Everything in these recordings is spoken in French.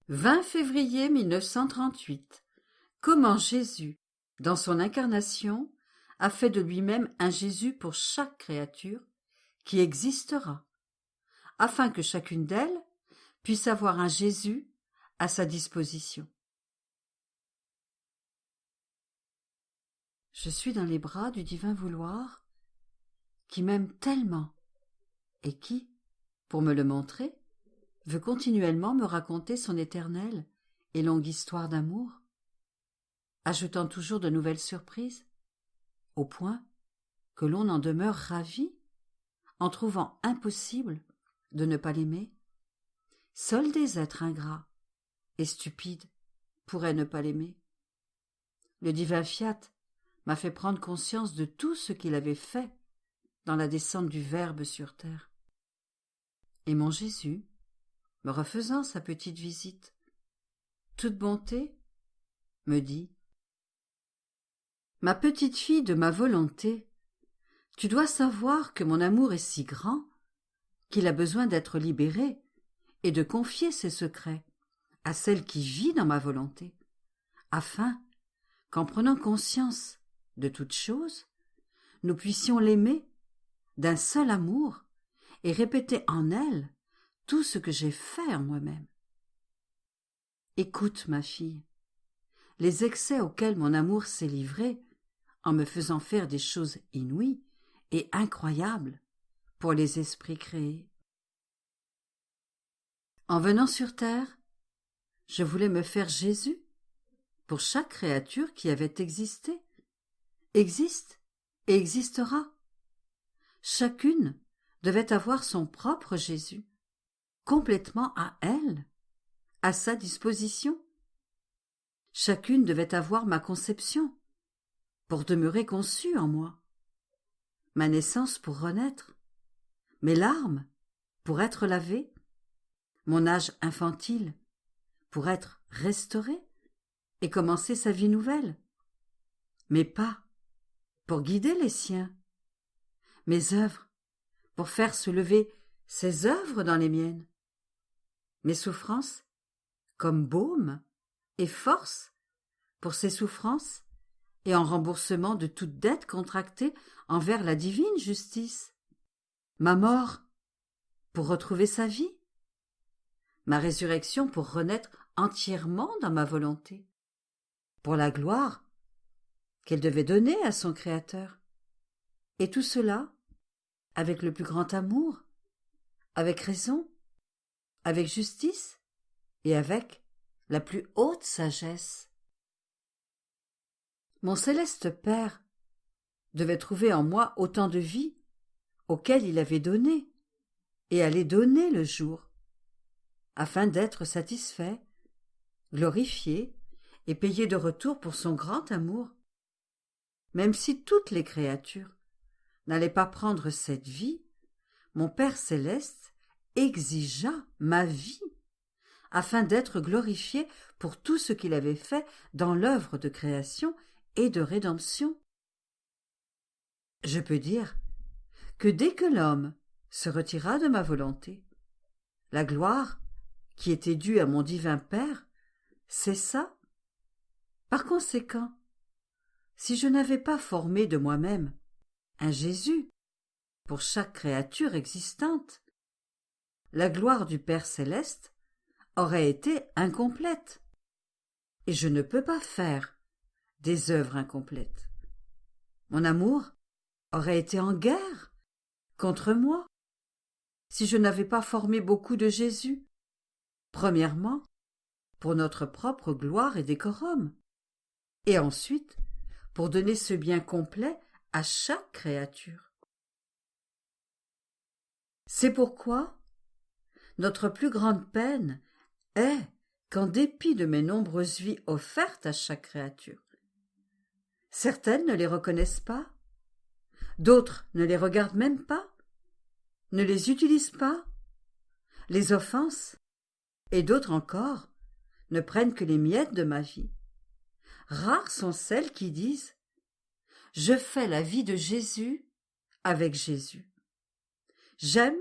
20 février 1938. Comment Jésus, dans son incarnation, a fait de lui-même un Jésus pour chaque créature qui existera, afin que chacune d'elles puisse avoir un Jésus à sa disposition. Je suis dans les bras du divin vouloir qui m'aime tellement et qui, pour me le montrer, veut continuellement me raconter son éternelle et longue histoire d'amour, ajoutant toujours de nouvelles surprises, au point que l'on en demeure ravi, en trouvant impossible de ne pas l'aimer. Seuls des êtres ingrats et stupides pourraient ne pas l'aimer. Le divin Fiat m'a fait prendre conscience de tout ce qu'il avait fait dans la descente du Verbe sur terre. Et mon Jésus, me refaisant sa petite visite, toute bonté, me dit : « Ma petite fille de ma volonté, tu dois savoir que mon amour est si grand qu'il a besoin d'être libéré et de confier ses secrets à celle qui vit dans ma volonté, afin qu'en prenant conscience de toute chose, nous puissions l'aimer d'un seul amour et répéter en elle tout ce que j'ai fait en moi-même. Écoute, ma fille, les excès auxquels mon amour s'est livré en me faisant faire des choses inouïes et incroyables pour les esprits créés. En venant sur terre, je voulais me faire Jésus pour chaque créature qui avait existé, existe et existera. Chacune devait avoir son propre Jésus, complètement à elle, à sa disposition. Chacune devait avoir ma conception, pour demeurer conçue en moi, ma naissance pour renaître, mes larmes pour être lavées, mon âge infantile pour être restauré et commencer sa vie nouvelle, mes pas pour guider les siens, mes œuvres pour faire se lever ses œuvres dans les miennes, mes souffrances comme baume et force pour ses souffrances et en remboursement de toute dette contractée envers la divine justice, ma mort pour retrouver sa vie, ma résurrection pour renaître entièrement dans ma volonté, pour la gloire qu'elle devait donner à son Créateur, et tout cela avec le plus grand amour, avec raison, avec justice et avec la plus haute sagesse. Mon céleste Père devait trouver en moi autant de vie auquel il avait donné et allait donner le jour, afin d'être satisfait, glorifié et payé de retour pour son grand amour. Même si toutes les créatures n'allaient pas prendre cette vie, mon Père céleste exigea ma vie, afin d'être glorifié pour tout ce qu'il avait fait dans l'œuvre de création et de rédemption. Je peux dire que dès que l'homme se retira de ma volonté, la gloire qui était due à mon divin Père cessa. Par conséquent, si je n'avais pas formé de moi-même un Jésus pour chaque créature existante, la gloire du Père céleste aurait été incomplète, et je ne peux pas faire des œuvres incomplètes. Mon amour aurait été en guerre contre moi si je n'avais pas formé beaucoup de Jésus, premièrement pour notre propre gloire et décorum, et ensuite pour donner ce bien complet à chaque créature. C'est pourquoi notre plus grande peine est qu'en dépit de mes nombreuses vies offertes à chaque créature, certaines ne les reconnaissent pas, d'autres ne les regardent même pas, ne les utilisent pas, les offensent, et d'autres encore ne prennent que les miettes de ma vie. Rares sont celles qui disent : je fais la vie de Jésus avec Jésus. J'aime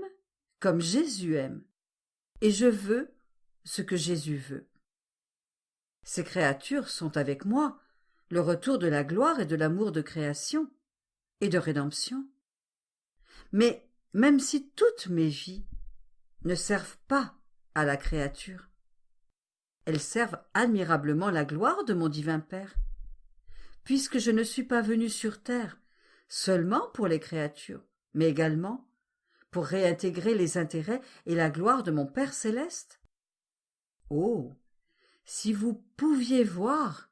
comme Jésus aime, et je veux ce que Jésus veut. Ces créatures sont avec moi, le retour de la gloire et de l'amour de création et de rédemption. Mais même si toutes mes vies ne servent pas à la créature, elles servent admirablement la gloire de mon divin Père, puisque je ne suis pas venu sur terre seulement pour les créatures, mais également pour réintégrer les intérêts et la gloire de mon Père céleste. Oh, si vous pouviez voir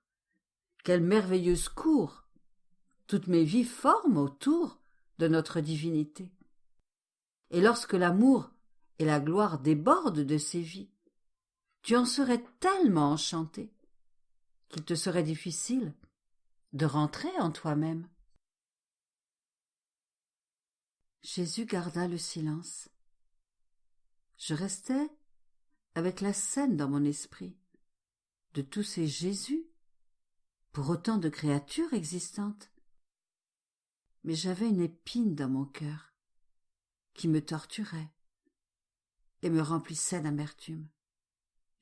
quelle merveilleuse cour toutes mes vies forment autour de notre divinité. Et lorsque l'amour et la gloire débordent de ces vies, tu en serais tellement enchanté qu'il te serait difficile de rentrer en toi-même. Jésus garda le silence. Je restais avec la scène dans mon esprit de tous ces Jésus pour autant de créatures existantes. Mais j'avais une épine dans mon cœur qui me torturait et me remplissait d'amertume,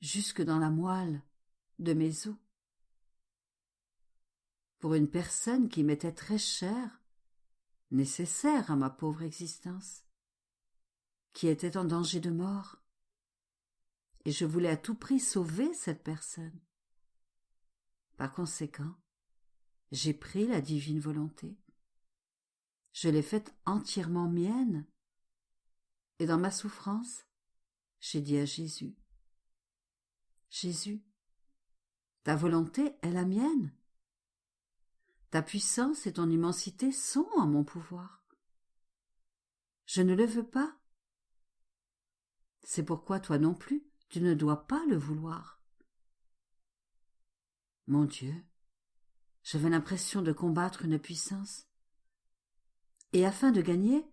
jusque dans la moelle de mes os. Pour une personne qui m'était très chère, nécessaire à ma pauvre existence, qui était en danger de mort, et je voulais à tout prix sauver cette personne. Par conséquent, j'ai pris la divine volonté, je l'ai faite entièrement mienne, et dans ma souffrance, j'ai dit à Jésus, « Jésus, ta volonté est la mienne. Ta puissance et ton immensité sont en mon pouvoir. Je ne le veux pas. C'est pourquoi toi non plus, tu ne dois pas le vouloir. » Mon Dieu, j'avais l'impression de combattre une puissance. Et afin de gagner,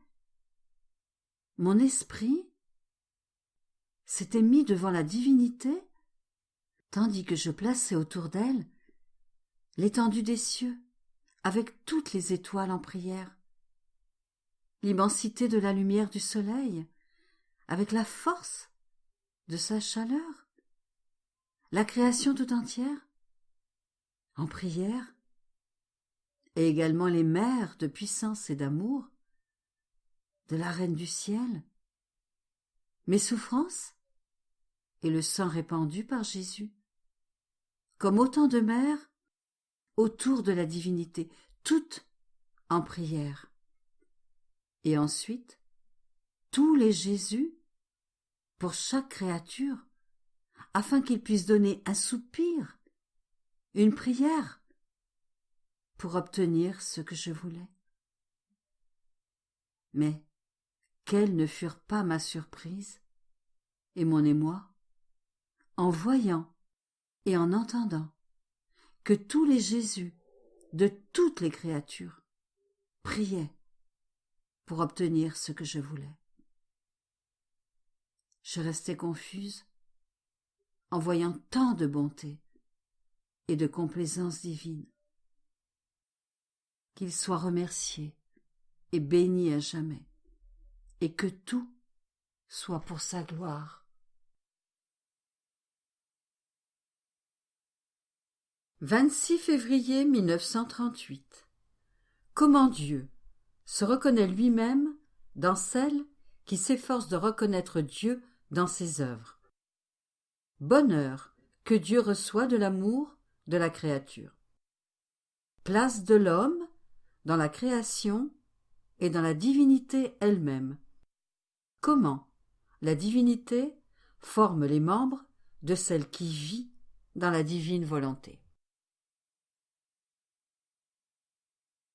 mon esprit s'était mis devant la divinité, tandis que je plaçais autour d'elle l'étendue des cieux, avec toutes les étoiles en prière, l'immensité de la lumière du soleil, avec la force de sa chaleur, la création tout entière, en prière, et également les mers de puissance et d'amour de la Reine du ciel, mes souffrances et le sang répandu par Jésus, comme autant de mers autour de la divinité, toutes en prière. Et ensuite, tous les Jésus pour chaque créature, afin qu'il puisse donner un soupir, une prière, pour obtenir ce que je voulais. Mais quelle ne furent pas ma surprise et mon émoi, en voyant et en entendant que tous les Jésus de toutes les créatures priaient pour obtenir ce que je voulais. Je restais confuse en voyant tant de bonté et de complaisance divine. Qu'il soit remercié et béni à jamais, et que tout soit pour sa gloire. 26 février 1938. Comment Dieu se reconnaît lui-même dans celle qui s'efforce de reconnaître Dieu dans ses œuvres. Bonheur que Dieu reçoit de l'amour de la créature. Place de l'homme dans la création et dans la divinité elle-même. Comment la divinité forme les membres de celle qui vit dans la divine volonté.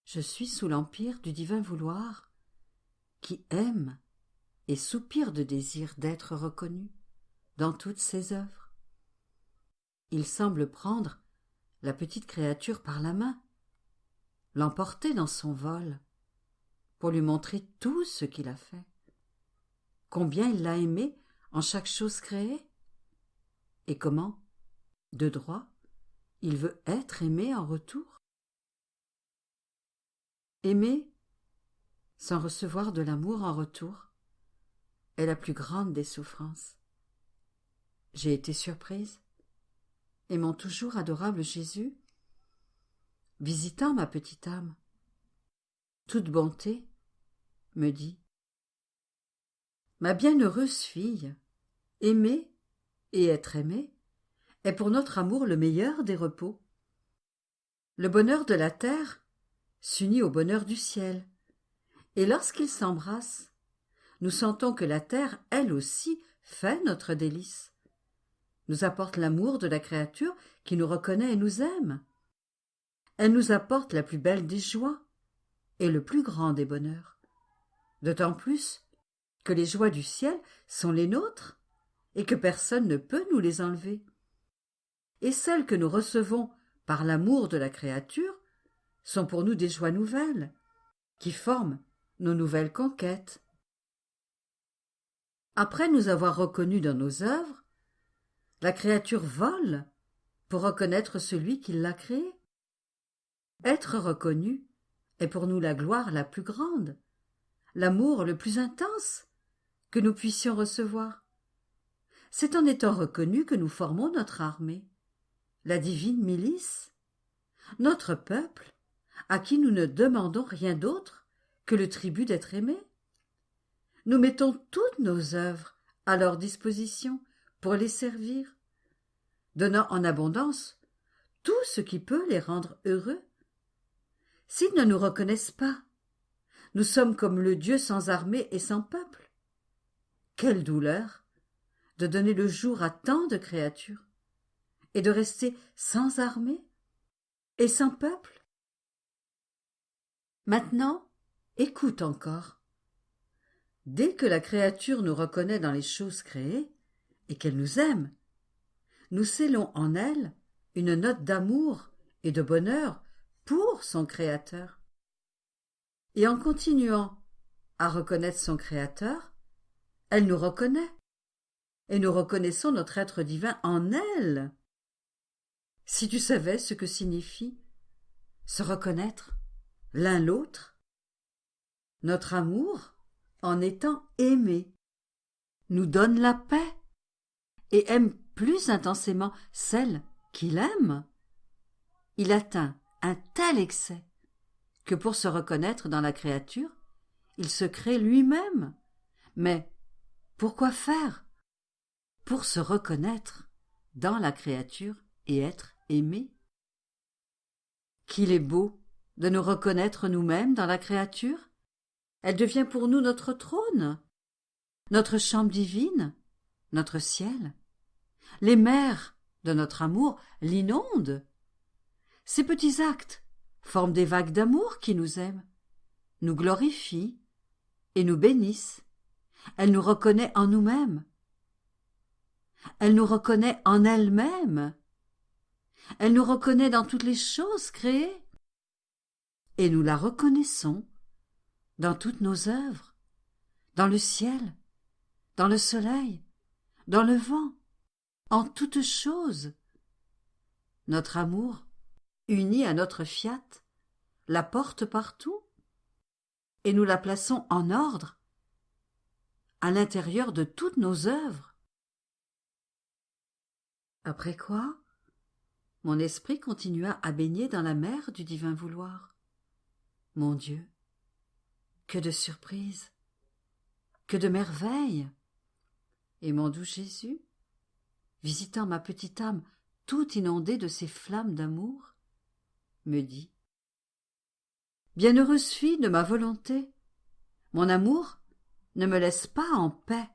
Je suis sous l'empire du divin vouloir qui aime et soupire de désir d'être reconnu dans toutes ses œuvres. Il semble prendre la petite créature par la main, l'emporter dans son vol, pour lui montrer tout ce qu'il a fait, combien il l'a aimé en chaque chose créée, et comment, de droit, il veut être aimé en retour. Aimer, sans recevoir de l'amour en retour, est la plus grande des souffrances. J'ai été surprise, Et mon toujours adorable Jésus, visitant ma petite âme, toute bonté, me dit: ma bienheureuse fille, aimer et être aimée est pour notre amour le meilleur des repos. Le bonheur de la terre s'unit au bonheur du ciel, et lorsqu'ils s'embrassent, nous sentons que la terre, elle aussi, fait notre délice, nous apporte l'amour de la créature qui nous reconnaît et nous aime. Elle nous apporte la plus belle des joies et le plus grand des bonheurs, d'autant plus que les joies du ciel sont les nôtres et que personne ne peut nous les enlever. Et celles que nous recevons par l'amour de la créature sont pour nous des joies nouvelles, qui forment nos nouvelles conquêtes. Après nous avoir reconnus dans nos œuvres, la créature vole pour reconnaître celui qui l'a créée. Être reconnu est pour nous la gloire la plus grande, l'amour le plus intense que nous puissions recevoir. C'est en étant reconnus que nous formons notre armée, la divine milice, notre peuple, à qui nous ne demandons rien d'autre que le tribut d'être aimés. Nous mettons toutes nos œuvres à leur disposition pour les servir, donnant en abondance tout ce qui peut les rendre heureux. S'ils ne nous reconnaissent pas, nous sommes comme le Dieu sans armée et sans peuple. Quelle douleur de donner le jour à tant de créatures et de rester sans armée et sans peuple. Maintenant, écoute encore. Dès que la créature nous reconnaît dans les choses créées et qu'elle nous aime, nous scellons en elle une note d'amour et de bonheur pour son Créateur. Et en continuant à reconnaître son Créateur, elle nous reconnaît, et nous reconnaissons notre être divin en elle. Si tu savais ce que signifie se reconnaître l'un l'autre, notre amour, en étant aimé, nous donne la paix et aime plus intensément celle qu'il aime. Il atteint un tel excès que pour se reconnaître dans la créature, il se crée lui-même. Mais pourquoi faire? Pour se reconnaître dans la créature et être aimé. Qu'il est beau de nous reconnaître nous-mêmes dans la créature. Elle devient pour nous notre trône, notre chambre divine, notre ciel. Les mers de notre amour l'inondent. Ces petits actes forment des vagues d'amour qui nous aiment, nous glorifient et nous bénissent. Elle nous reconnaît en nous-mêmes. Elle nous reconnaît en elle-même. Elle nous reconnaît dans toutes les choses créées. Et nous la reconnaissons dans toutes nos œuvres, dans le ciel, dans le soleil, dans le vent, en toutes choses. Notre amour, uni à notre fiat, la porte partout, et nous la plaçons en ordre à l'intérieur de toutes nos œuvres. Après quoi, mon esprit continua à baigner dans la mer du divin vouloir. Mon Dieu, que de surprises, que de merveilles! Et mon doux Jésus, visitant ma petite âme toute inondée de ces flammes d'amour, me dit: bienheureuse fille de ma volonté, mon amour ne me laisse pas en paix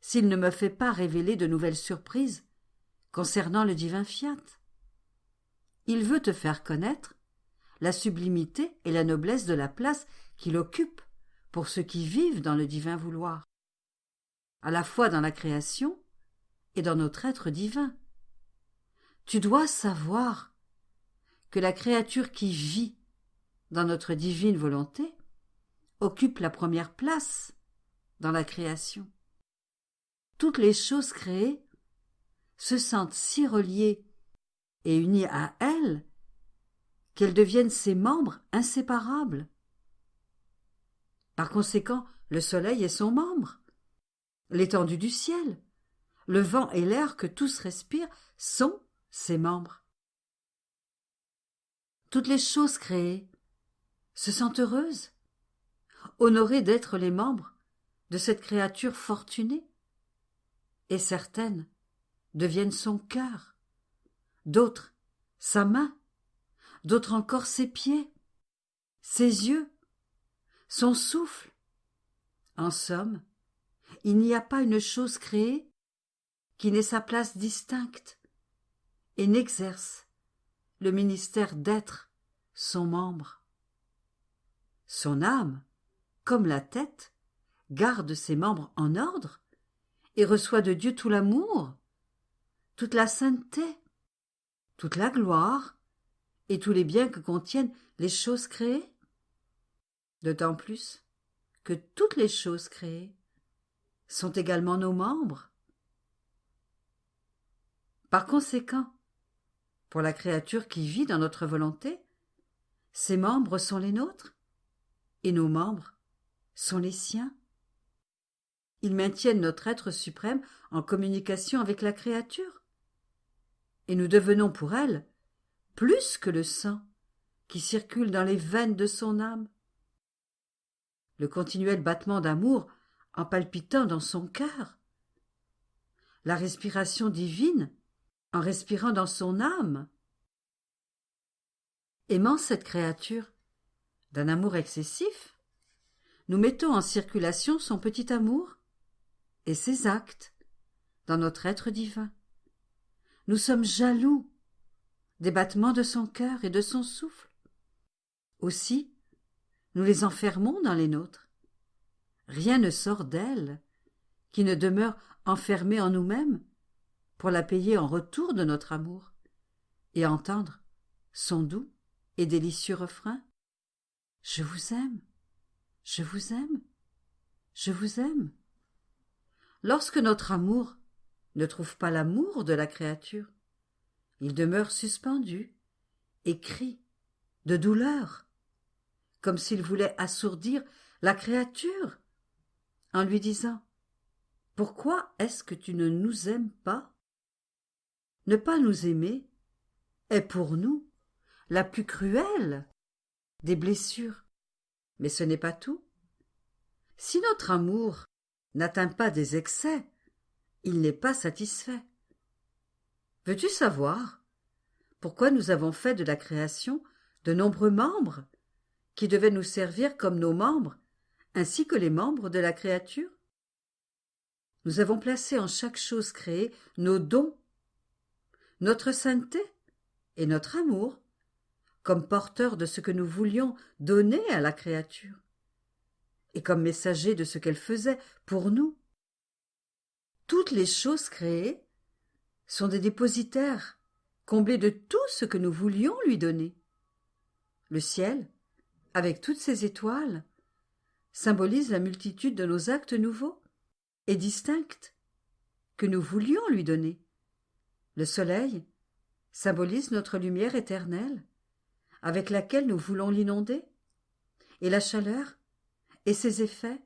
s'il ne me fait pas révéler de nouvelles surprises concernant le divin fiat. Il veut te faire connaître la sublimité et la noblesse de la place qu'il occupe pour ceux qui vivent dans le divin vouloir, à la fois dans la création et dans notre être divin. Tu dois savoir que la créature qui vit dans notre divine volonté occupe la première place dans la création. Toutes les choses créées se sentent si reliées et unies à elle qu'elles deviennent ses membres inséparables. Par conséquent, le soleil est son membre, l'étendue du ciel, le vent et l'air que tous respirent sont ses membres. Toutes les choses créées se sentent heureuses, honorées d'être les membres de cette créature fortunée, et certaines deviennent son cœur, d'autres sa main, d'autres encore ses pieds, ses yeux, son souffle. En somme, il n'y a pas une chose créée qui n'ait sa place distincte et n'exerce le ministère d'être son membre. Son âme, comme la tête, garde ses membres en ordre et reçoit de Dieu tout l'amour, toute la sainteté, toute la gloire et tous les biens que contiennent les choses créées. D'autant plus que toutes les choses créées sont également nos membres. Par conséquent, pour la créature qui vit dans notre volonté, ses membres sont les nôtres et nos membres sont les siens. Ils maintiennent notre être suprême en communication avec la créature et nous devenons pour elle plus que le sang qui circule dans les veines de son âme. Le continuel battement d'amour en palpitant dans son cœur, la respiration divine en respirant dans son âme. Aimant cette créature d'un amour excessif, nous mettons en circulation son petit amour et ses actes dans notre être divin. Nous sommes jaloux des battements de son cœur et de son souffle. Aussi, nous les enfermons dans les nôtres. Rien ne sort d'elle qui ne demeure enfermé en nous-mêmes pour la payer en retour de notre amour et entendre son doux et délicieux refrain. Je vous aime, je vous aime, je vous aime. Lorsque notre amour ne trouve pas l'amour de la créature, il demeure suspendu et crie de douleur, comme s'il voulait assourdir la créature en lui disant « Pourquoi est-ce que tu ne nous aimes pas ?» Ne pas nous aimer est pour nous la plus cruelle des blessures. Mais ce n'est pas tout. Si notre amour n'atteint pas des excès, il n'est pas satisfait. Veux-tu savoir pourquoi nous avons fait de la création de nombreux membres qui devaient nous servir comme nos membres, ainsi que les membres de la créature? Nous avons placé en chaque chose créée nos dons, notre sainteté et notre amour, comme porteurs de ce que nous voulions donner à la créature, et comme messagers de ce qu'elle faisait pour nous. Toutes les choses créées sont des dépositaires comblés de tout ce que nous voulions lui donner. Le ciel, avec toutes ses étoiles, symbolise la multitude de nos actes nouveaux et distincts que nous voulions lui donner. Le soleil symbolise notre lumière éternelle, avec laquelle nous voulons l'inonder, et la chaleur et ses effets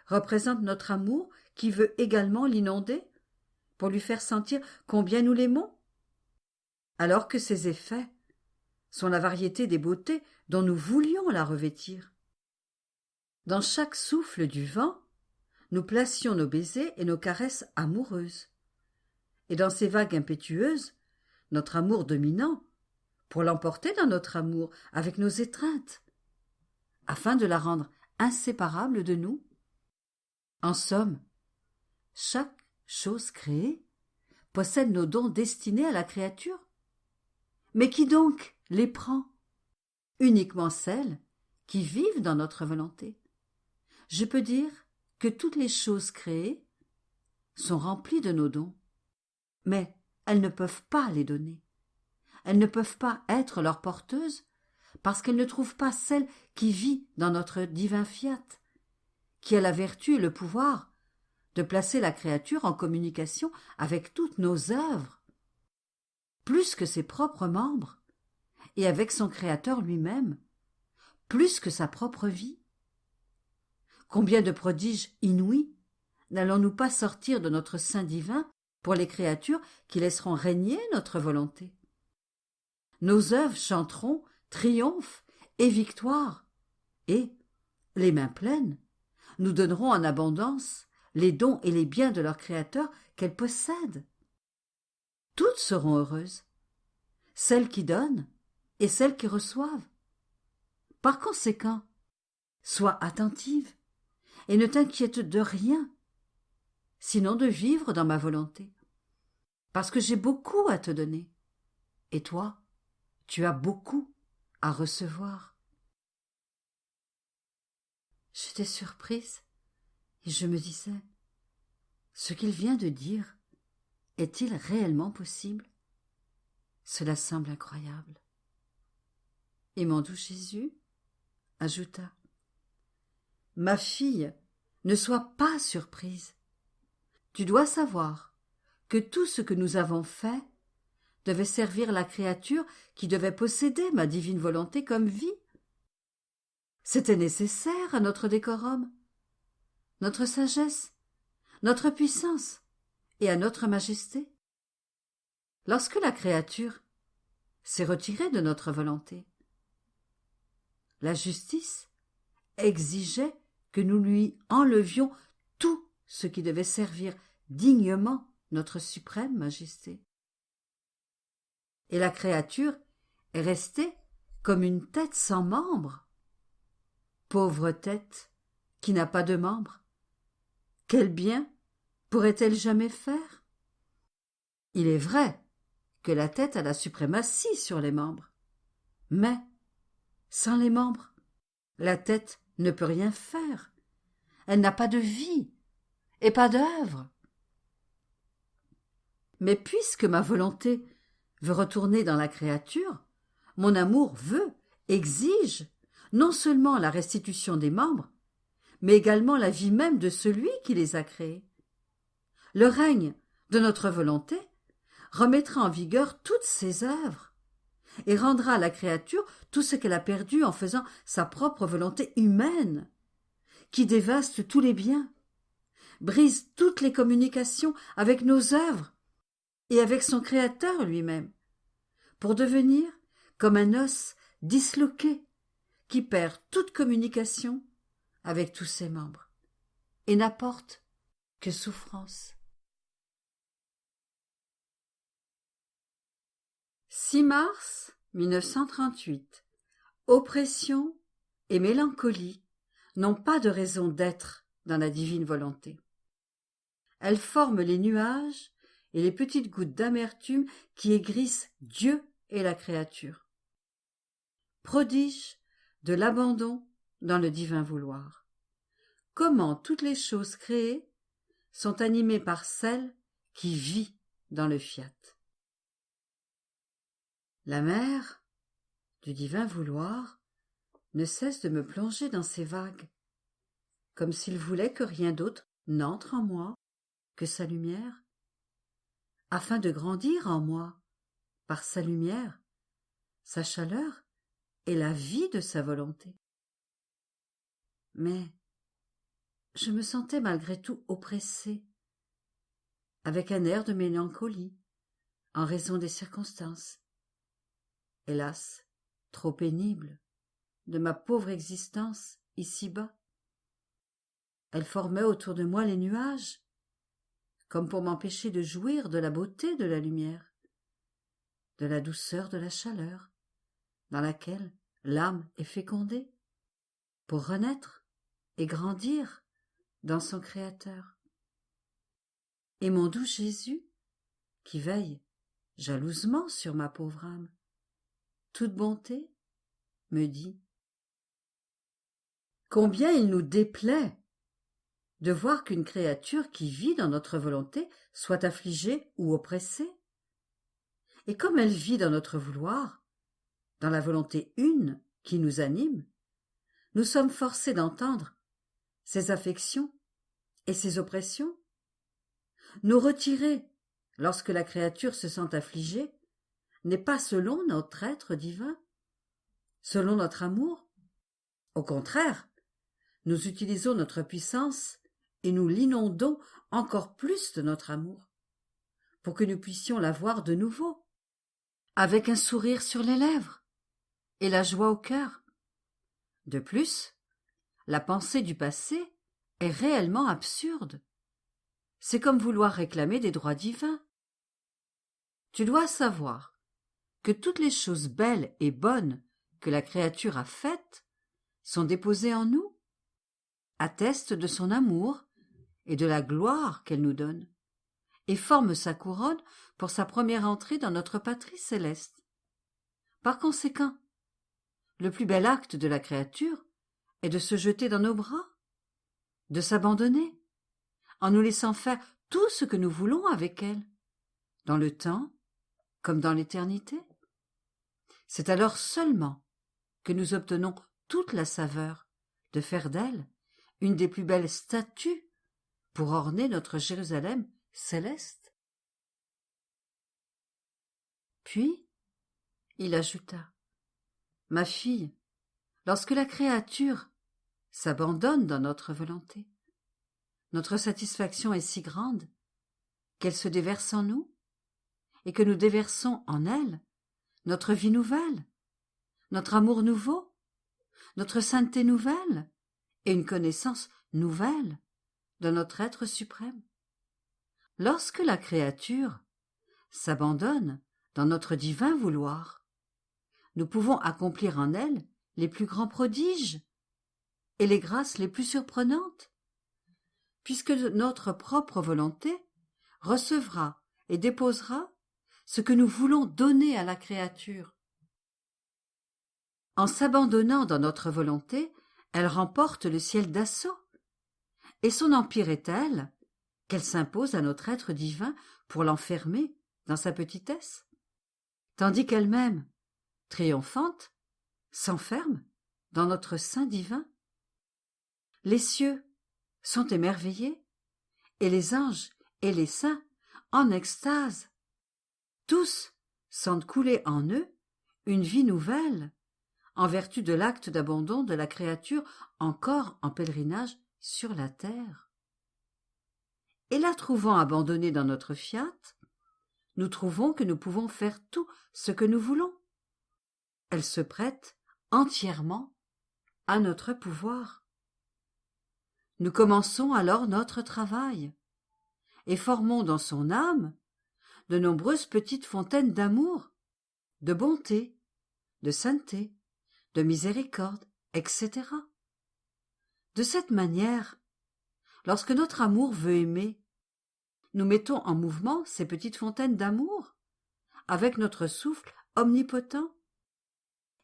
représentent notre amour qui veut également l'inonder, pour lui faire sentir combien nous l'aimons, alors que ces effets sont la variété des beautés dont nous voulions la revêtir. Dans chaque souffle du vent, nous placions nos baisers et nos caresses amoureuses, et dans ces vagues impétueuses, notre amour dominant, pour l'emporter dans notre amour avec nos étreintes, afin de la rendre inséparable de nous. En somme, chaque chose créée possède nos dons destinés à la créature. Mais qui donc les prend? Uniquement celles qui vivent dans notre volonté. Je peux dire que toutes les choses créées sont remplies de nos dons, mais elles ne peuvent pas les donner. Elles ne peuvent pas être leurs porteuses parce qu'elles ne trouvent pas celle qui vit dans notre divin fiat, qui a la vertu et le pouvoir de placer la créature en communication avec toutes nos œuvres, plus que ses propres membres, et avec son Créateur lui-même, plus que sa propre vie. Combien de prodiges inouïs n'allons-nous pas sortir de notre sein divin pour les créatures qui laisseront régner notre volonté. Nos œuvres chanteront triomphe et victoire, et, les mains pleines, nous donnerons en abondance les dons et les biens de leur Créateur qu'elles possèdent. Toutes seront heureuses, celles qui donnent et celles qui reçoivent. Par conséquent, sois attentive et ne t'inquiète de rien, sinon de vivre dans ma volonté, parce que j'ai beaucoup à te donner, et toi, tu as beaucoup à recevoir. J'étais surprise et je me disais, ce qu'il vient de dire, est-il réellement possible? Cela semble incroyable. Et mon doux Jésus ajouta, ma fille, ne sois pas surprise. Tu dois savoir que tout ce que nous avons fait devait servir la créature qui devait posséder ma divine volonté comme vie. C'était nécessaire à notre décorum, notre sagesse, notre puissance et à notre majesté. Lorsque la créature s'est retirée de notre volonté, la justice exigeait que nous lui enlevions tout ce qui devait servir dignement notre suprême majesté. Et la créature est restée comme une tête sans membres. Pauvre tête qui n'a pas de membres, quel bien pourrait-elle jamais faire? Il est vrai que la tête a la suprématie sur les membres, mais sans les membres, la tête ne peut rien faire. Elle n'a pas de vie et pas d'œuvre. Mais puisque ma volonté veut retourner dans la créature, mon amour veut, exige, non seulement la restitution des membres, mais également la vie même de celui qui les a créés. Le règne de notre volonté remettra en vigueur toutes ses œuvres et rendra à la créature tout ce qu'elle a perdu en faisant sa propre volonté humaine, qui dévaste tous les biens, brise toutes les communications avec nos œuvres et avec son Créateur lui-même, pour devenir comme un os disloqué qui perd toute communication avec tous ses membres et n'apporte que souffrance. 6 mars 1938. Oppression et mélancolie n'ont pas de raison d'être dans la divine volonté. Elles forment les nuages et les petites gouttes d'amertume qui aigrissent Dieu et la créature. Prodige de l'abandon dans le divin vouloir. Comment toutes les choses créées sont animées par celle qui vit dans le fiat. La mer du divin vouloir ne cesse de me plonger dans ses vagues, comme s'il voulait que rien d'autre n'entre en moi que sa lumière, afin de grandir en moi par sa lumière, sa chaleur et la vie de sa volonté. Mais je me sentais malgré tout oppressée, avec un air de mélancolie, en raison des circonstances, hélas, trop pénibles, de ma pauvre existence ici-bas. Elle formait autour de moi les nuages, comme pour m'empêcher de jouir de la beauté de la lumière, de la douceur de la chaleur, dans laquelle l'âme est fécondée, pour renaître et grandir dans son Créateur. Et mon doux Jésus, qui veille jalousement sur ma pauvre âme, toute bonté, me dit: combien il nous déplaît de voir qu'une créature qui vit dans notre volonté soit affligée ou oppressée. Et comme elle vit dans notre vouloir, dans la volonté une qui nous anime, nous sommes forcés d'entendre ses affections et ses oppressions. Nous retirer, lorsque la créature se sent affligée, n'est pas selon notre être divin, selon notre amour. Au contraire, nous utilisons notre puissance et nous l'inondons encore plus de notre amour, pour que nous puissions la voir de nouveau, avec un sourire sur les lèvres et la joie au cœur. De plus, la pensée du passé est réellement absurde. C'est comme vouloir réclamer des droits divins. Tu dois savoir que toutes les choses belles et bonnes que la créature a faites sont déposées en nous, attestent de son amour et de la gloire qu'elle nous donne, et forment sa couronne pour sa première entrée dans notre patrie céleste. Par conséquent, le plus bel acte de la créature est de se jeter dans nos bras, de s'abandonner, en nous laissant faire tout ce que nous voulons avec elle, dans le temps comme dans l'éternité. C'est alors seulement que nous obtenons toute la saveur de faire d'elle une des plus belles statues pour orner notre Jérusalem céleste. Puis, il ajouta, « Ma fille, lorsque la créature s'abandonne dans notre volonté, notre satisfaction est si grande qu'elle se déverse en nous et que nous déversons en elle notre vie nouvelle, notre amour nouveau, notre sainteté nouvelle et une connaissance nouvelle de notre être suprême. Lorsque la créature s'abandonne dans notre divin vouloir, nous pouvons accomplir en elle les plus grands prodiges et les grâces les plus surprenantes, puisque notre propre volonté recevra et déposera ce que nous voulons donner à la créature. En s'abandonnant dans notre volonté, elle remporte le ciel d'assaut, et son empire est tel qu'elle s'impose à notre être divin pour l'enfermer dans sa petitesse, tandis qu'elle-même, triomphante, s'enferme dans notre sein divin. Les cieux sont émerveillés, et les anges et les saints en extase. Tous sentent couler en eux une vie nouvelle, en vertu de l'acte d'abandon de la créature encore en pèlerinage sur la terre. Et la trouvant abandonnée dans notre fiat, nous trouvons que nous pouvons faire tout ce que nous voulons. Elle se prête entièrement à notre pouvoir. Nous commençons alors notre travail et formons dans son âme de nombreuses petites fontaines d'amour, de bonté, de sainteté, de miséricorde, etc. De cette manière, lorsque notre amour veut aimer, nous mettons en mouvement ces petites fontaines d'amour avec notre souffle omnipotent,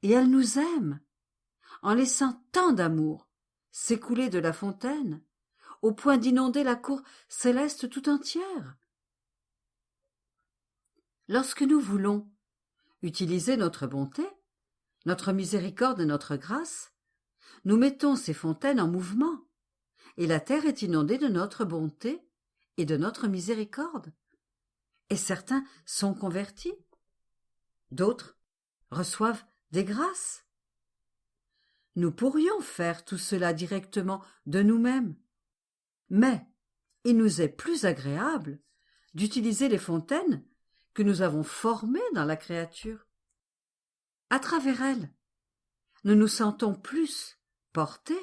et elles nous aiment en laissant tant d'amour s'écouler de la fontaine au point d'inonder la cour céleste tout entière. Lorsque nous voulons utiliser notre bonté, notre miséricorde et notre grâce, nous mettons ces fontaines en mouvement, et la terre est inondée de notre bonté et de notre miséricorde. Et certains sont convertis, d'autres reçoivent des grâces. Nous pourrions faire tout cela directement de nous-mêmes, mais il nous est plus agréable d'utiliser les fontaines que nous avons formées dans la créature. À travers elles, nous nous sentons plus portés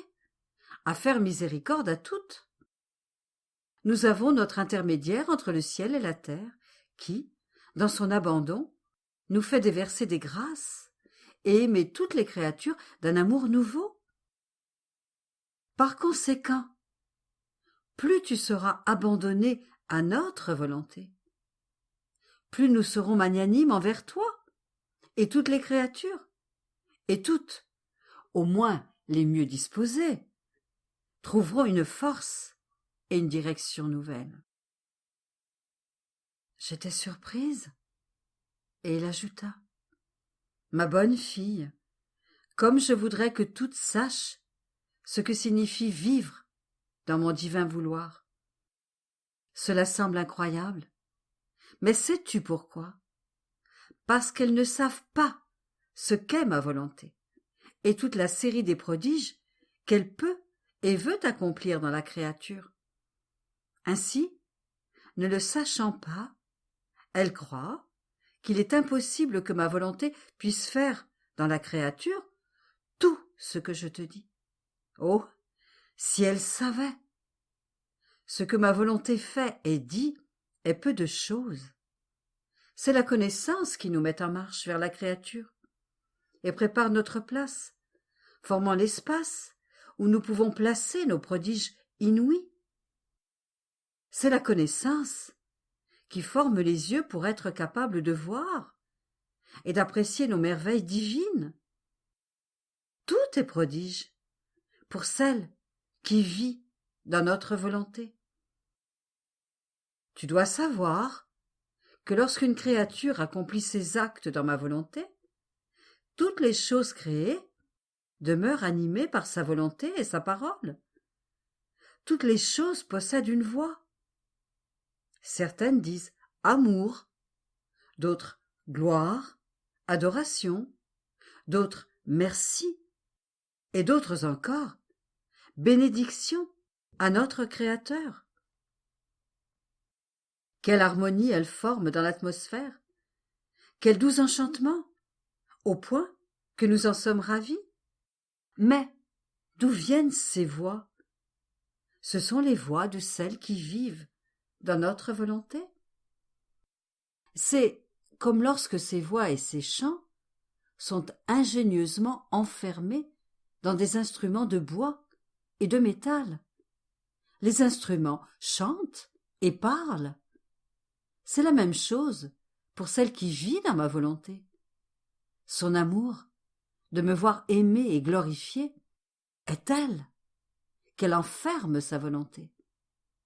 à faire miséricorde à toutes. Nous avons notre intermédiaire entre le ciel et la terre qui, dans son abandon, nous fait déverser des grâces et aimer toutes les créatures d'un amour nouveau. Par conséquent, plus tu seras abandonné à notre volonté, plus nous serons magnanimes envers toi et toutes les créatures, et toutes, au moins les mieux disposées, trouveront une force et une direction nouvelle. J'étais surprise, et il ajouta, « Ma bonne fille, comme je voudrais que toutes sachent ce que signifie vivre dans mon divin vouloir. Cela semble incroyable, mais sais-tu pourquoi? Parce qu'elles ne savent pas ce qu'est ma volonté et toute la série des prodiges qu'elle peut et veut accomplir dans la créature. Ainsi, ne le sachant pas, Elle croit qu'il est impossible que ma volonté puisse faire dans la créature tout ce que je te dis. Oh, si elle savait! Ce que ma volonté fait et dit est peu de choses. C'est la connaissance qui nous met en marche vers la créature et prépare notre place, formant l'espace où nous pouvons placer nos prodiges inouïs. C'est la connaissance qui forme les yeux pour être capable de voir et d'apprécier nos merveilles divines. Tout est prodige pour celle qui vit dans notre volonté. Tu dois savoir que lorsqu'une créature accomplit ses actes dans ma volonté, toutes les choses créées demeurent animées par sa volonté et sa parole. Toutes les choses possèdent une voix. Certaines disent amour, d'autres gloire, adoration, d'autres merci, et d'autres encore bénédiction à notre Créateur. Quelle harmonie elle forme dans l'atmosphère, quel doux enchantement, au point que nous en sommes ravis. Mais d'où viennent ces voix? Ce sont les voix de celles qui vivent dans notre volonté. C'est comme lorsque ces voix et ces chants sont ingénieusement enfermés dans des instruments de bois et de métal. Les instruments chantent et parlent. C'est la même chose pour celle qui vit dans ma volonté. Son amour de me voir aimer et glorifier est tel qu'elle enferme sa volonté,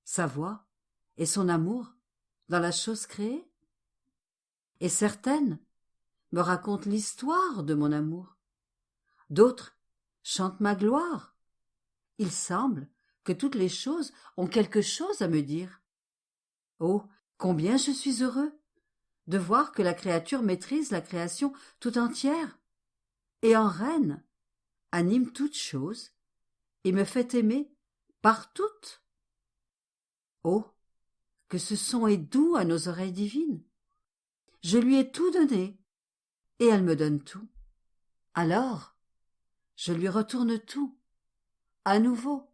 sa voix et son amour dans la chose créée. Et certaines me racontent l'histoire de mon amour. D'autres chantent ma gloire. Il semble que toutes les choses ont quelque chose à me dire. Oh, combien je suis heureux de voir que la créature maîtrise la création tout entière et en reine anime toutes choses et me fait aimer par toutes. Oh, que ce son est doux à nos oreilles divines. Je lui ai tout donné et elle me donne tout. Alors, je lui retourne tout, à nouveau.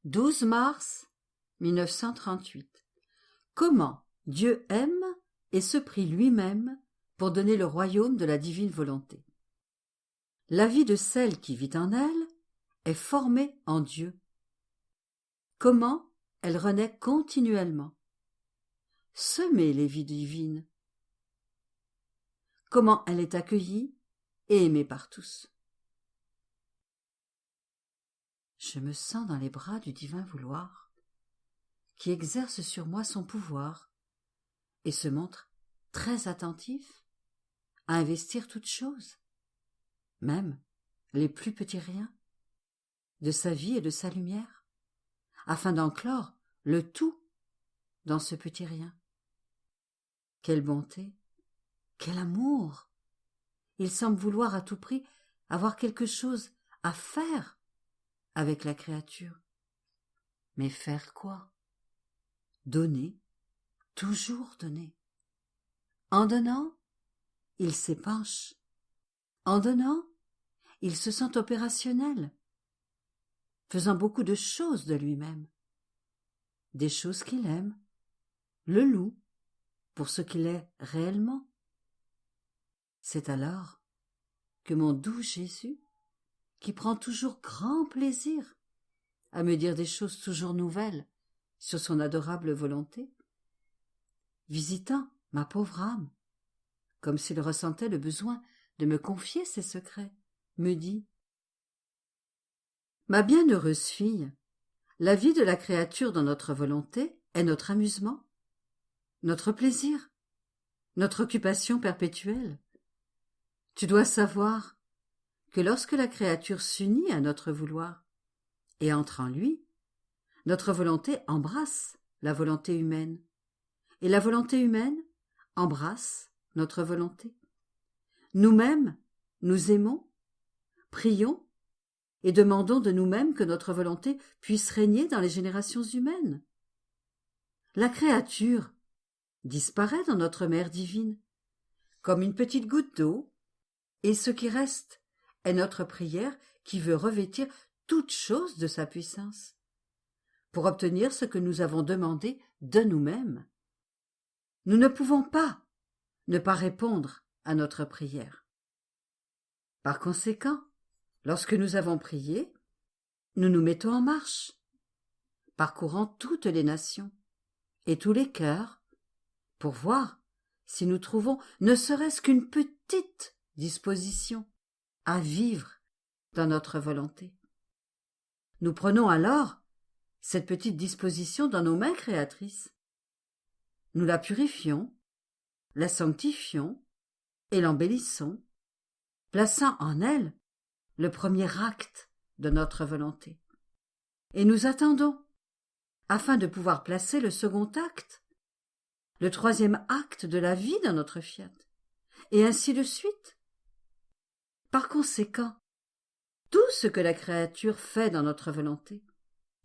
12 mars 1938. Comment Dieu aime et se prie lui-même pour donner le royaume de la divine volonté. La vie de celle qui vit en elle est formée en Dieu. Comment elle renaît continuellement. Semer les vies divines. Comment elle est accueillie et aimée par tous. Je me sens dans les bras du divin vouloir, qui exerce sur moi son pouvoir et se montre très attentif à investir toutes choses, même les plus petits riens, de sa vie et de sa lumière, afin d'enclore le tout dans ce petit rien. Quelle bonté, quel amour! Il semble vouloir à tout prix avoir quelque chose à faire avec la créature. Mais faire quoi? Donner, toujours donner. En donnant, il s'épanche. En donnant, il se sent opérationnel, faisant beaucoup de choses de lui-même. Des choses qu'il aime, le loue pour ce qu'il est réellement. C'est alors que mon doux Jésus, qui prend toujours grand plaisir à me dire des choses toujours nouvelles sur son adorable volonté, visitant ma pauvre âme, comme s'il ressentait le besoin de me confier ses secrets, me dit « Ma bienheureuse fille, la vie de la créature dans notre volonté est notre amusement, notre plaisir, notre occupation perpétuelle. Tu dois savoir que lorsque la créature s'unit à notre vouloir et entre en lui, notre volonté embrasse la volonté humaine, et la volonté humaine embrasse notre volonté. Nous-mêmes, nous aimons, prions et demandons de nous-mêmes que notre volonté puisse régner dans les générations humaines. La créature disparaît dans notre mère divine, comme une petite goutte d'eau, et ce qui reste est notre prière qui veut revêtir toute chose de sa puissance, pour obtenir ce que nous avons demandé de nous-mêmes. Nous ne pouvons pas ne pas répondre à notre prière. Par conséquent, lorsque nous avons prié, nous nous mettons en marche, parcourant toutes les nations et tous les cœurs, pour voir si nous trouvons ne serait-ce qu'une petite disposition à vivre dans notre volonté. Nous prenons alors cette petite disposition dans nos mains créatrices. Nous la purifions, la sanctifions et l'embellissons, plaçant en elle le premier acte de notre volonté. Et nous attendons, afin de pouvoir placer le second acte, le troisième acte de la vie dans notre fiat, et ainsi de suite. Par conséquent, tout ce que la créature fait dans notre volonté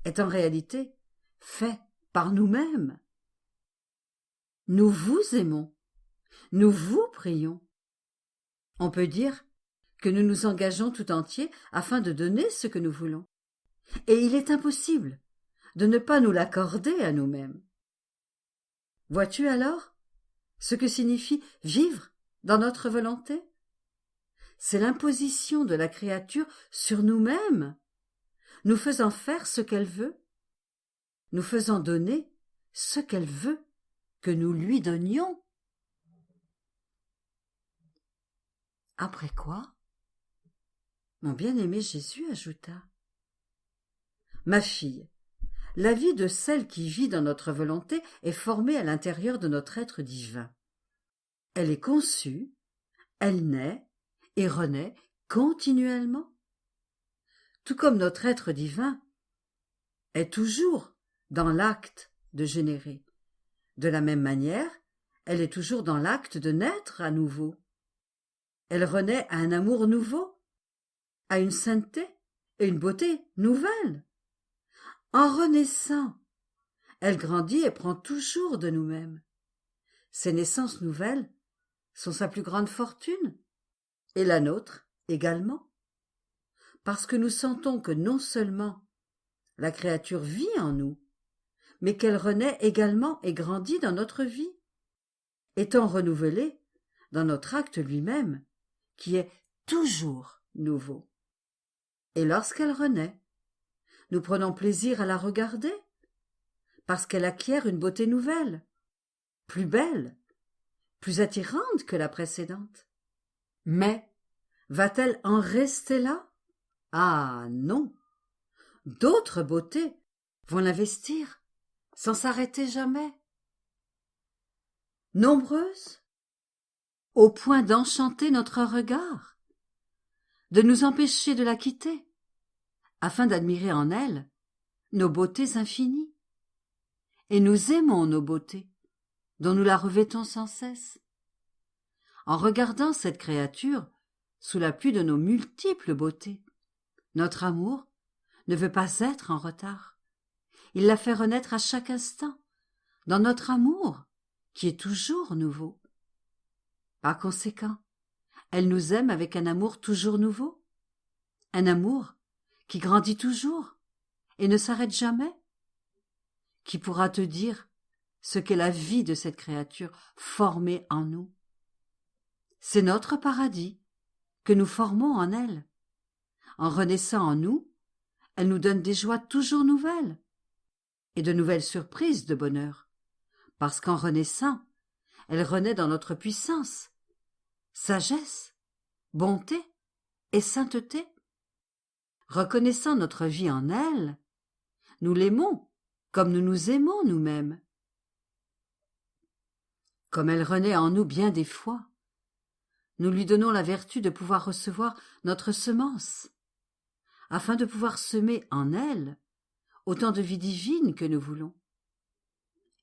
est en réalité fait par nous-mêmes. Nous vous aimons, nous vous prions. On peut dire que nous nous engageons tout entier afin de donner ce que nous voulons. Et il est impossible de ne pas nous l'accorder à nous-mêmes. Vois-tu alors ce que signifie vivre dans notre volonté? C'est l'imposition de la créature sur nous-mêmes, nous faisant faire ce qu'elle veut, nous faisant donner ce qu'elle veut que nous lui donnions. Après quoi, mon bien-aimé Jésus ajouta: Ma fille, la vie de celle qui vit dans notre volonté est formée à l'intérieur de notre être divin. Elle est conçue, elle naît et renaît continuellement. Tout comme notre être divin est toujours dans l'acte de générer. De la même manière, elle est toujours dans l'acte de naître à nouveau. Elle renaît à un amour nouveau, à une sainteté et une beauté nouvelles. En renaissant, elle grandit et prend toujours de nous-mêmes. Ces naissances nouvelles sont sa plus grande fortune, et la nôtre également, parce que nous sentons que non seulement la créature vit en nous, mais qu'elle renaît également et grandit dans notre vie, étant renouvelée dans notre acte lui-même, qui est toujours nouveau. Et lorsqu'elle renaît, nous prenons plaisir à la regarder, parce qu'elle acquiert une beauté nouvelle, plus belle, plus attirante que la précédente. Mais va-t-elle en rester là? Ah non! D'autres beautés vont l'investir, sans s'arrêter jamais. Nombreuses, au point d'enchanter notre regard, de nous empêcher de la quitter, afin d'admirer en elle nos beautés infinies. Et nous aimons nos beautés, dont nous la revêtons sans cesse. En regardant cette créature sous la pluie de nos multiples beautés, notre amour ne veut pas être en retard. Il la fait renaître à chaque instant, dans notre amour, qui est toujours nouveau. Par conséquent, elle nous aime avec un amour toujours nouveau, un amour qui grandit toujours et ne s'arrête jamais. Qui pourra te dire ce qu'est la vie de cette créature formée en nous? C'est notre paradis que nous formons en elle. En renaissant en nous, elle nous donne des joies toujours nouvelles et de nouvelles surprises de bonheur, parce qu'en renaissant, elle renaît dans notre puissance, sagesse, bonté et sainteté. Reconnaissant notre vie en elle, nous l'aimons comme nous nous aimons nous-mêmes. Comme elle renaît en nous bien des fois, nous lui donnons la vertu de pouvoir recevoir notre semence, afin de pouvoir semer en elle autant de vie divine que nous voulons.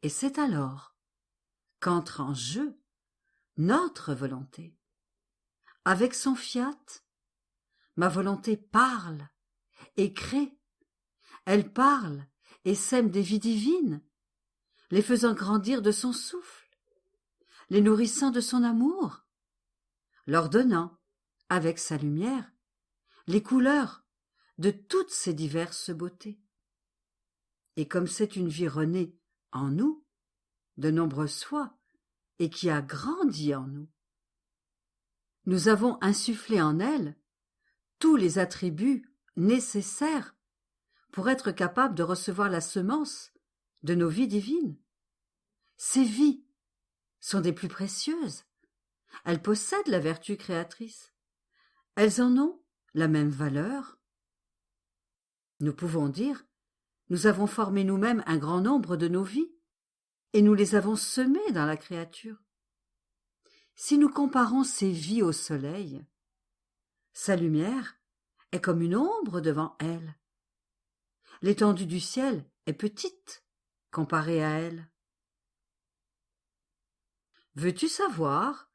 Et c'est alors qu'entre en jeu notre volonté. Avec son fiat, ma volonté parle et crée. Elle parle et sème des vies divines, les faisant grandir de son souffle, les nourrissant de son amour, leur donnant, avec sa lumière, les couleurs de toutes ses diverses beautés. Et comme c'est une vie renée en nous, de nombreuses fois, et qui a grandi en nous, nous avons insufflé en elle tous les attributs nécessaires pour être capables de recevoir la semence de nos vies divines. Ces vies sont des plus précieuses. Elles possèdent la vertu créatrice. Elles en ont la même valeur. Nous pouvons dire, nous avons formé nous-mêmes un grand nombre de nos vies, et nous les avons semées dans la créature. Si nous comparons ces vies au soleil, sa lumière est comme une ombre devant elle. L'étendue du ciel est petite comparée à elle. Veux-tu savoir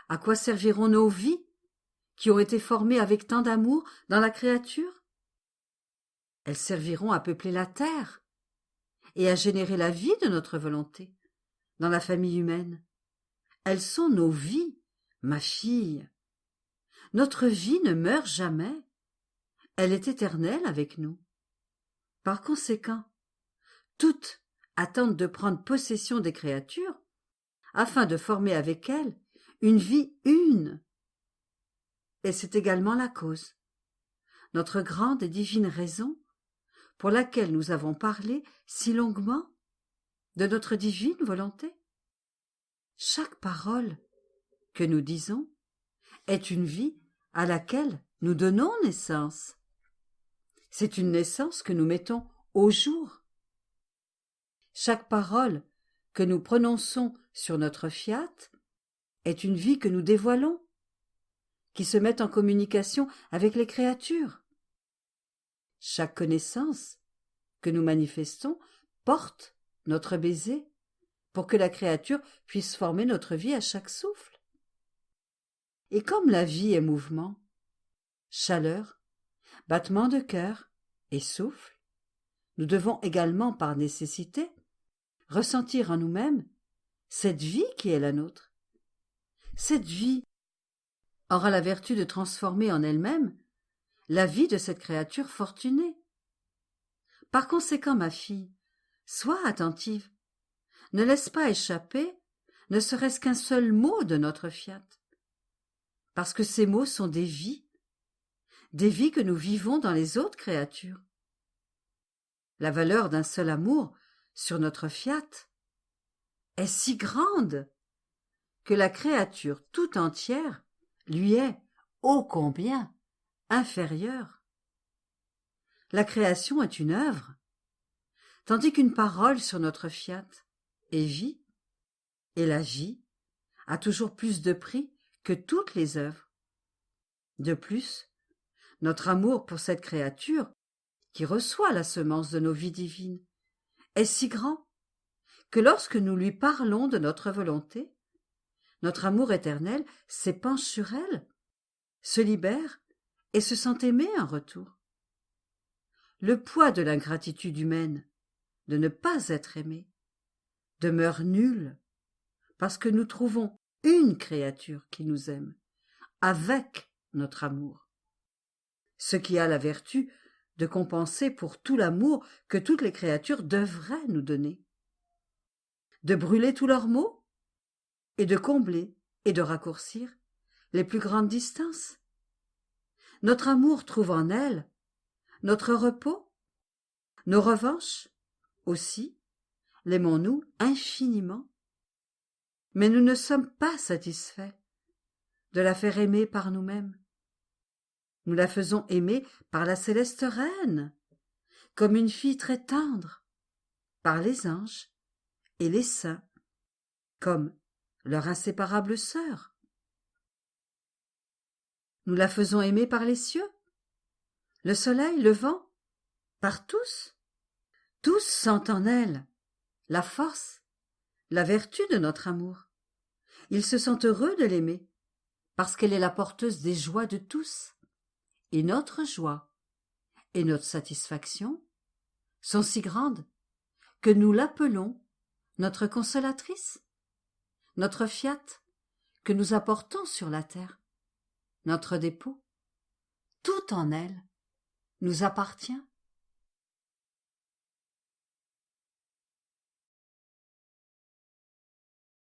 à quoi serviront nos vies qui ont été formées avec tant d'amour dans la créature? Elles serviront à peupler la terre et à générer la vie de notre volonté dans la famille humaine. Elles sont nos vies, ma fille. Notre vie ne meurt jamais. Elle est éternelle avec nous. Par conséquent, toutes attendent de prendre possession des créatures afin de former avec elles une vie une. Et c'est également la cause, notre grande et divine raison pour laquelle nous avons parlé si longuement de notre divine volonté. Chaque parole que nous disons est une vie à laquelle nous donnons naissance. C'est une naissance que nous mettons au jour. Chaque parole que nous prononçons sur notre fiat est une vie que nous dévoilons, qui se met en communication avec les créatures. Chaque connaissance que nous manifestons porte notre baiser pour que la créature puisse former notre vie à chaque souffle. Et comme la vie est mouvement, chaleur, battement de cœur et souffle, nous devons également par nécessité ressentir en nous-mêmes cette vie qui est la nôtre. Cette vie aura la vertu de transformer en elle-même la vie de cette créature fortunée. Par conséquent, ma fille, sois attentive. Ne laisse pas échapper ne serait-ce qu'un seul mot de notre fiat, parce que ces mots sont des vies que nous vivons dans les autres créatures. La valeur d'un seul amour sur notre fiat est si grande que la créature tout entière lui est ô combien inférieure. La création est une œuvre, tandis qu'une parole sur notre fiat est vie, et la vie a toujours plus de prix que toutes les œuvres. De plus, notre amour pour cette créature, qui reçoit la semence de nos vies divines, est si grand que lorsque nous lui parlons de notre volonté, notre amour éternel s'épanche sur elle, se libère et se sent aimé en retour. Le poids de l'ingratitude humaine, de ne pas être aimé, demeure nul, parce que nous trouvons une créature qui nous aime, avec notre amour, ce qui a la vertu de compenser pour tout l'amour que toutes les créatures devraient nous donner, de brûler tous leurs maux, et de combler et de raccourcir les plus grandes distances. Notre amour trouve en elle notre repos, nos revanches aussi, l'aimons-nous infiniment. Mais nous ne sommes pas satisfaits de la faire aimer par nous-mêmes. Nous la faisons aimer par la céleste reine, comme une fille très tendre, par les anges et les saints, comme leur inséparable sœur. Nous la faisons aimer par les cieux, le soleil, le vent, par tous. Tous sentent en elle la force, la vertu de notre amour. Ils se sentent heureux de l'aimer, parce qu'elle est la porteuse des joies de tous. Et notre joie et notre satisfaction sont si grandes que nous l'appelons notre consolatrice, notre fiat que nous apportons sur la terre, notre dépôt. Tout en elle nous appartient.